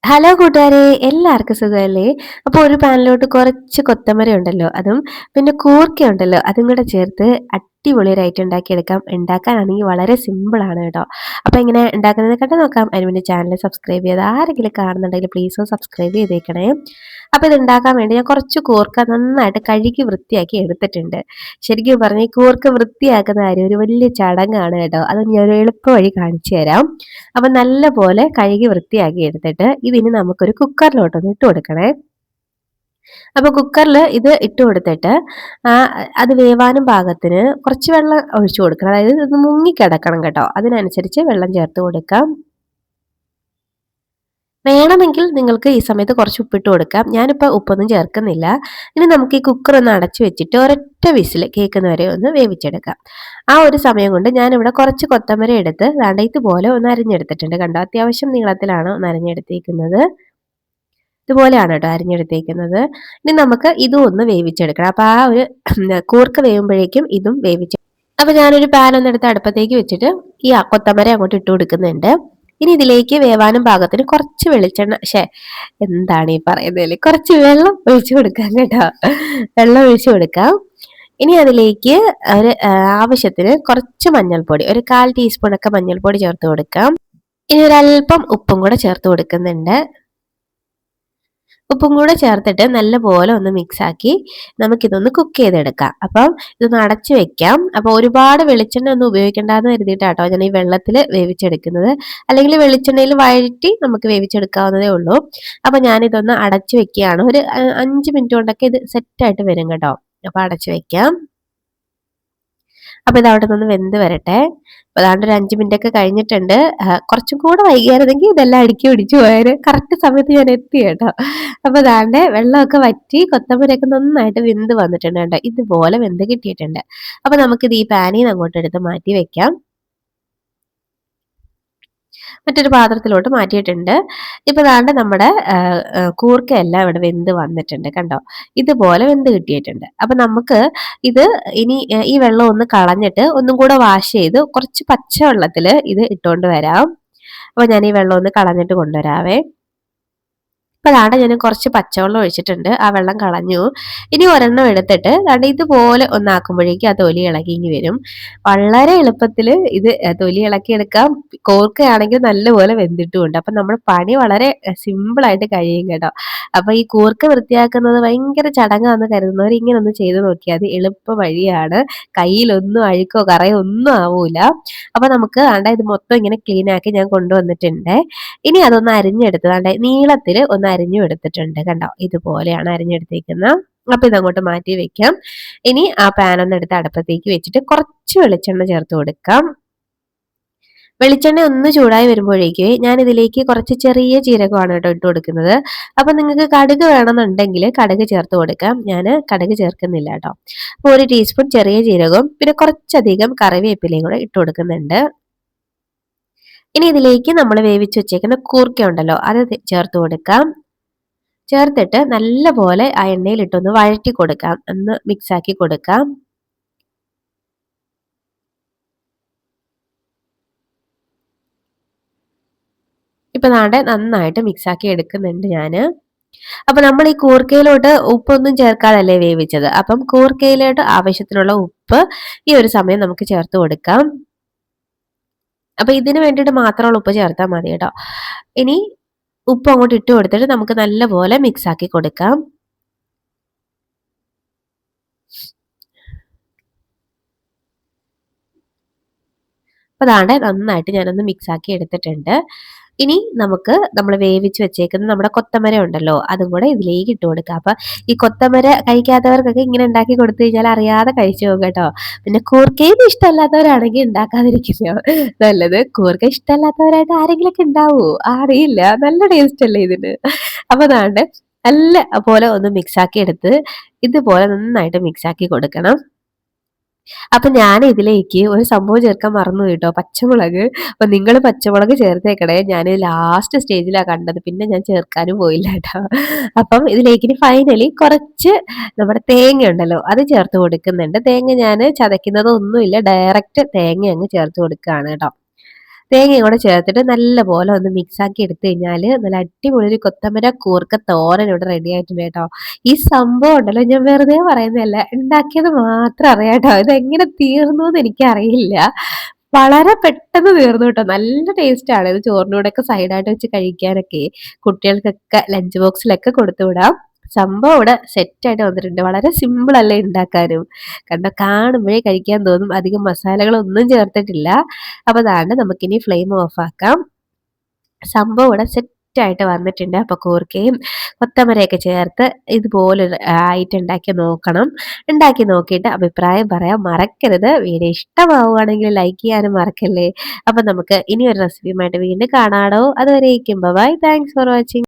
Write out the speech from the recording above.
Hello കൂട്ടുകാരെ, എല്ലാവർക്കും സുഖമല്ലേ? അപ്പോൾ ഒരു പാനിലോട്ട് കുറച്ച് കൊത്തമര ഉണ്ടല്ലോ, അതും പിന്നെ കൂർക്ക ഉണ്ടല്ലോ, അതും കൂടെ ചേർത്ത് അടിപൊളി ഒരു ഐറ്റം ഉണ്ടാക്കിയെടുക്കാം. ഉണ്ടാക്കാനാണെങ്കിൽ വളരെ സിമ്പിളാണ് കേട്ടോ. അപ്പോൾ ഇങ്ങനെ ഉണ്ടാക്കുന്നത് കണ്ടു നോക്കാം. അതിന് വേണ്ടി ചാനൽ സബ്സ്ക്രൈബ് ചെയ്ത് ആരെങ്കിലും കാണുന്നുണ്ടെങ്കിൽ പ്ലീസ് സബ്സ്ക്രൈബ് ചെയ്തേക്കണേ. അപ്പോൾ ഇത് ഉണ്ടാക്കാൻ വേണ്ടി ഞാൻ കുറച്ച് കൂർക്ക നന്നായിട്ട് കഴുകി വൃത്തിയാക്കി എടുത്തിട്ടുണ്ട്. ശരിക്കും പറഞ്ഞാൽ ഈ കൂർക്ക വൃത്തിയാക്കുന്ന കാര്യം ഒരു വലിയ ചടങ്ങാണ് കേട്ടോ. അത് ഞാൻ ഒരു എളുപ്പ വഴി കാണിച്ചു തരാം. അപ്പം നല്ലപോലെ കഴുകി വൃത്തിയാക്കി എടുത്തിട്ട് ഇതിനി നമുക്കൊരു കുക്കറിലോട്ടൊന്ന് ഇട്ട് കൊടുക്കണേ. അപ്പോൾ കുക്കറിൽ ഇത് ഇട്ട് കൊടുത്തിട്ട് ആ, അത് വേവാനും പാകത്തിന് കുറച്ച് വെള്ളം ഒഴിച്ചു കൊടുക്കണം. അതായത് ഇത് മുങ്ങിക്കിടക്കണം കേട്ടോ. അതിനനുസരിച്ച് വെള്ളം ചേർത്ത് കൊടുക്കാം. വേണമെങ്കിൽ നിങ്ങൾക്ക് ഈ സമയത്ത് കുറച്ച് ഉപ്പിട്ട് കൊടുക്കാം. ഞാനിപ്പോൾ ഉപ്പൊന്നും ചേർക്കുന്നില്ല. ഇനി നമുക്ക് ഈ കുക്കർ ഒന്ന് അടച്ചു വെച്ചിട്ട് ഒരൊറ്റ വിസിൽ കേൾക്കുന്നവരെ ഒന്ന് വേവിച്ചെടുക്കാം. ആ ഒരു സമയം കൊണ്ട് ഞാനിവിടെ കുറച്ച് കൊത്തമര എടുത്ത് ദാണ്ടെ ഇതുപോലെ ഒന്ന് അരിഞ്ഞെടുത്തിട്ടുണ്ട്. കണ്ടോ, അത്യാവശ്യം നീളത്തിലാണ് ഒന്ന് അരിഞ്ഞെടുത്തേക്കുന്നത്. ഇതുപോലെയാണ് കേട്ടോ അരിഞ്ഞെടുത്തേക്കുന്നത്. ഇനി നമുക്ക് ഇതും ഒന്ന് വേവിച്ചെടുക്കണം. അപ്പോൾ ആ ഒരു കൂർക്ക വേവുമ്പോഴേക്കും ഇതും വേവിച്ച്, അപ്പോൾ ഞാനൊരു പാൻ ഒന്ന് എടുത്ത് അടുപ്പത്തേക്ക് വെച്ചിട്ട് ഈ കൊത്തമര അങ്ങോട്ട് ഇട്ട് കൊടുക്കുന്നുണ്ട്. ഇനി ഇതിലേക്ക് വേവാനും പാകത്തിന് കുറച്ച് വെളിച്ചെണ്ണ, എന്താണ് ഈ പറയുന്നതിൽ, കുറച്ച് വെള്ളം ഒഴിച്ചു കൊടുക്കാം കേട്ടോ. വെള്ളം ഒഴിച്ചു കൊടുക്കാം. ഇനി അതിലേക്ക് ഒരു ആവശ്യത്തിന് കുറച്ച് മഞ്ഞൾപ്പൊടി, ഒരു 1/4 ടീസ്പൂണൊക്കെ മഞ്ഞൾപ്പൊടി ചേർത്ത് കൊടുക്കാം. ഇനി ഒരല്പം ഉപ്പും കൂടെ ചേർത്ത് കൊടുക്കുന്നുണ്ട്. ഉപ്പും കൂടെ ചേർത്തിട്ട് നല്ലപോലെ ഒന്ന് മിക്സ് ആക്കി നമുക്കിതൊന്ന് കുക്ക് ചെയ്തെടുക്കാം. അപ്പം ഇതൊന്ന് അടച്ചു വെക്കാം. അപ്പോൾ ഒരുപാട് വെളിച്ചെണ്ണ ഒന്നും ഉപയോഗിക്കേണ്ടെന്ന് കരുതിയിട്ടാട്ടോ ഞാൻ ഈ വെള്ളത്തിൽ വേവിച്ചെടുക്കുന്നത്. അല്ലെങ്കിൽ വെളിച്ചെണ്ണയിൽ വഴറ്റി നമുക്ക് വേവിച്ചെടുക്കാവുന്നതേ ഉള്ളൂ. അപ്പോൾ ഞാനിതൊന്ന് അടച്ചു വെക്കുകയാണ്. ഒരു 5 മിനിറ്റ് കൊണ്ടൊക്കെ ഇത് സെറ്റായിട്ട് വരും കേട്ടോ. അപ്പോൾ അടച്ചു വെക്കാം. അപ്പോൾ ഇത് അവിടെ നിന്ന് വെന്ത് വരട്ടെ. അപ്പോൾ അതാണ്ട് ഒരു 5 മിനിറ്റ് ഒക്കെ കഴിഞ്ഞിട്ടുണ്ട്. കുറച്ചും കൂടെ വൈകിയായിരുന്നെങ്കിൽ ഇതെല്ലാം അടുക്കി പിടിച്ചു പോയാൽ. കറക്റ്റ് സമയത്ത് ഞാൻ എത്തി കേട്ടോ. അപ്പോൾ അതാണ്ട് വെള്ളമൊക്കെ വറ്റി കൊത്തമരയൊക്കെ നന്നായിട്ട് വെന്ത് വന്നിട്ടുണ്ട് കേട്ടോ. ഇതുപോലെ വെന്ത് കിട്ടിയിട്ടുണ്ട്. അപ്പോൾ നമുക്കിത് ഈ പാനിൽ നിന്ന് അങ്ങോട്ട് എടുത്ത് മാറ്റി വെക്കാം. മറ്റൊരു പാത്രത്തിലോട്ട് മാറ്റിയിട്ടുണ്ട്. ഇപ്പോൾ ദാണ്ടെ നമ്മുടെ കൂർക്കയെല്ലാം ഇവിടെ വെന്ത് വന്നിട്ടുണ്ട് കണ്ടോ. ഇതുപോലെ വെന്ത് കിട്ടിയിട്ടുണ്ട്. അപ്പം നമുക്ക് ഇത് ഇനി ഈ വെള്ളം ഒന്ന് കളഞ്ഞിട്ട് ഒന്നും കൂടെ വാഷ് ചെയ്ത് കുറച്ച് പച്ചവെള്ളത്തിൽ ഇത് ഇട്ടുകൊണ്ട് വരാം. അപ്പോൾ ഞാൻ ഈ വെള്ളം ഒന്ന് കളഞ്ഞിട്ട് കൊണ്ടുവരാവേ. അപ്പോൾ ദാണ്ടെ ഞാൻ കുറച്ച് പച്ചവെള്ളം ഒഴിച്ചിട്ടുണ്ട്. ആ വെള്ളം കളഞ്ഞു. ഇനി ഒരെണ്ണം എടുത്തിട്ട് ദാണ്ടെ ഇതുപോലെ ഒന്നാക്കുമ്പോഴേക്കും ആ തൊലി ഇളകി ഇങ്ങ് വരും. വളരെ എളുപ്പത്തിൽ ഇത് തൊലി ഇളക്കിയെടുക്കാം. കൂർക്കയാണെങ്കിൽ നല്ലപോലെ വെന്തിട്ടുമുണ്ട്. അപ്പം നമ്മുടെ പണി വളരെ സിമ്പിളായിട്ട് കഴിയും കേട്ടോ. അപ്പോൾ ഈ കൂർക്ക വൃത്തിയാക്കുന്നത് ഭയങ്കര ചടങ്ങാണെന്ന് കരുതുന്നവർ ഇങ്ങനെ ഒന്ന് ചെയ്ത് നോക്കിയാൽ മതി. എളുപ്പ വഴിയാണ്. കയ്യിലൊന്നും അഴുക്കോ കറയോ ഒന്നും ആവൂല. അപ്പോൾ നമുക്ക് ദാണ്ടെ ഇത് മൊത്തം ഇങ്ങനെ ക്ലീൻ ആക്കി ഞാൻ കൊണ്ടുവന്നിട്ടുണ്ട്. ഇനി അതൊന്ന് അരിഞ്ഞെടുത്ത് ദാണ്ടെ നീളത്തിൽ ഒന്ന് അരിഞ്ഞു എടുത്തിട്ടുണ്ട് കണ്ടോ. ഇതുപോലെയാണ് അരിഞ്ഞെടുത്തേക്കുന്നത്. അപ്പൊ ഇതങ്ങോട്ട് മാറ്റി വെക്കാം. ഇനി ആ പാൻ ഒന്ന് എടുത്ത് അടുപ്പത്തേക്ക് വെച്ചിട്ട് കുറച്ച് വെളിച്ചെണ്ണ ചേർത്ത് കൊടുക്കാം. വെളിച്ചെണ്ണ ഒന്ന് ചൂടായി വരുമ്പോഴേക്ക് ഞാൻ ഇതിലേക്ക് കുറച്ച് ചെറിയ ജീരകമാണ് കേട്ടോ ഇട്ട് കൊടുക്കുന്നത്. അപ്പൊ നിങ്ങൾക്ക് കടുക് വേണമെന്നുണ്ടെങ്കിൽ കടുക് ചേർത്ത് കൊടുക്കാം. ഞാൻ കടുക് ചേർക്കുന്നില്ല കേട്ടോ. അപ്പോൾ 1 ടീസ്പൂൺ ചെറിയ ജീരകവും പിന്നെ കുറച്ചധികം കറിവേപ്പിലയും കൂടെ ഇട്ട് കൊടുക്കുന്നുണ്ട്. ഇനി ഇതിലേക്ക് നമ്മൾ വേവിച്ച് വെച്ചേക്കുന്ന കൂർക്ക ഉണ്ടല്ലോ, അത് ചേർത്ത് കൊടുക്കാം. ചേർത്തിട്ട് നല്ലപോലെ ആ എണ്ണയിലിട്ടൊന്ന് വഴറ്റി കൊടുക്കാം. ഒന്ന് മിക്സ് ആക്കി കൊടുക്കാം. ഇപ്പൊ ദാണ്ടെ നന്നായിട്ട് മിക്സ് ആക്കി എടുക്കുന്നുണ്ട് ഞാന്. അപ്പൊ നമ്മൾ ഈ കൂർക്കയിലോട്ട് ഉപ്പൊന്നും ചേർക്കാതല്ലേ വേവിച്ചത്. അപ്പം കൂർക്കയിലോട്ട് ആവശ്യത്തിനുള്ള ഉപ്പ് ഈ ഒരു സമയം നമുക്ക് ചേർത്ത് കൊടുക്കാം. അപ്പൊ ഇതിന് വേണ്ടിയിട്ട് മാത്രമുള്ള ഉപ്പ് ചേർത്താൽ മതി കേട്ടോ. ഇനി ഉപ്പ് അങ്ങോട്ട് ഇട്ട് കൊടുത്തിട്ട് നമുക്ക് നല്ലപോലെ മിക്സ് ആക്കി കൊടുക്കാം. അപ്പൊ ദാണ്ടെ നന്നായിട്ട് ഞാനൊന്ന് മിക്സ് ആക്കി എടുത്തിട്ടുണ്ട്. ഇനി നമുക്ക് നമ്മൾ വേവിച്ച് വെച്ചേക്കുന്ന നമ്മുടെ കൊത്തമര ഉണ്ടല്ലോ, അതും കൂടെ ഇതിലേക്ക് ഇട്ട് കൊടുക്കുക. അപ്പൊ ഈ കൊത്തമര കഴിക്കാത്തവർക്കൊക്കെ ഇങ്ങനെ ഉണ്ടാക്കി കൊടുത്തു കഴിഞ്ഞാൽ അറിയാതെ കഴിച്ചു പോകും കേട്ടോ. പിന്നെ കൂർക്കയും ഇഷ്ടമല്ലാത്തവരാണെങ്കിൽ ഉണ്ടാക്കാതിരിക്കുന്നോ നല്ലത്. കൂർക്ക ഇഷ്ടമല്ലാത്തവരായിട്ട് ആരെങ്കിലൊക്കെ ഉണ്ടാവുമോ അറിയില്ല. നല്ല ടേസ്റ്റ് അല്ലേ ഇതിന്. അപ്പൊ ദാണ്ടെ നല്ല പോലെ ഒന്ന് മിക്സ് ആക്കി എടുത്ത് ഇതുപോലെ നന്നായിട്ട് മിക്സ് ആക്കി കൊടുക്കണം. അപ്പൊ ഞാൻ ഇതിലേക്ക് ഒരു സംഭവം ചേർക്കാൻ മറന്നു കേട്ടോ, പച്ചമുളക്. അപ്പൊ നിങ്ങൾ പച്ചമുളക് ചേർത്തേക്കണേ. ഞാൻ ലാസ്റ്റ് സ്റ്റേജിലാണ് കണ്ടത്, പിന്നെ ഞാൻ ചേർക്കാനും പോയില്ല കേട്ടോ. അപ്പം ഇതിലേക്ക് ഇനി ഫൈനലി കുറച്ച് നമ്മുടെ തേങ്ങ ഉണ്ടല്ലോ, അത് ചേർത്ത് കൊടുക്കുന്നുണ്ട്. തേങ്ങ ഞാൻ ചതയ്ക്കുന്നതൊന്നുമില്ല, ഡയറക്റ്റ് തേങ്ങ അങ്ങ് ചേർത്ത് കൊടുക്കുകയാണ് കേട്ടോ. തേങ്ങയും കൂടെ ചേർത്തിട്ട് നല്ലപോലെ ഒന്ന് മിക്സ് ആക്കി എടുത്തു കഴിഞ്ഞാൽ നല്ല അടിപൊളി ഒരു കൊത്തമര കൂർക്ക തോരൻ ഇവിടെ റെഡി ആയിട്ടുണ്ട് കേട്ടോ. ഈ സംഭവം ഉണ്ടല്ലോ ഞാൻ വെറുതെ പറയുന്നതല്ല, ഉണ്ടാക്കിയത് മാത്രം അറിയാം കേട്ടോ. ഇതെങ്ങനെ തീർന്നു എന്ന് എനിക്കറിയില്ല. വളരെ പെട്ടെന്ന് തീർന്നു കേട്ടോ. നല്ല ടേസ്റ്റ് ആണ്. ഇത് ചോറിന്റെ കൂടെയൊക്കെ സൈഡായിട്ട് വെച്ച് കഴിക്കാനൊക്കെ കുട്ടികൾക്കൊക്കെ ലഞ്ച് ബോക്സിലൊക്കെ കൊടുത്തു വിടാം. സംഭവം ഇവിടെ സെറ്റായിട്ട് വന്നിട്ടുണ്ട്. വളരെ സിമ്പിൾ അല്ലേ ഉണ്ടാക്കാനും. കണ്ടോ, കാണുമ്പോഴേ കഴിക്കാൻ തോന്നും. അധികം മസാലകളൊന്നും ചേർത്തിട്ടില്ല. അപ്പൊ അതാണ് നമുക്കിനി ഫ്ലെയിം ഓഫ് ആക്കാം. സംഭവം ഇവിടെ സെറ്റായിട്ട് വന്നിട്ടുണ്ട്. അപ്പൊ കൂർക്കയും കൊത്തമരയൊക്കെ ചേർത്ത് ഇതുപോലെ ആയിട്ട് ഉണ്ടാക്കി നോക്കണം. ഉണ്ടാക്കി നോക്കിയിട്ട് അഭിപ്രായം പറയാൻ മറക്കരുത്. വീഡിയോ ഇഷ്ടമാവുകയാണെങ്കിൽ ലൈക്ക് ചെയ്യാനും മറക്കല്ലേ. അപ്പൊ നമുക്ക് ഇനി ഒരു റെസിപ്പിയുമായിട്ട് വീണ്ടും കാണാടോ. അതുവരേക്കും ബൈ. Thanks for watching.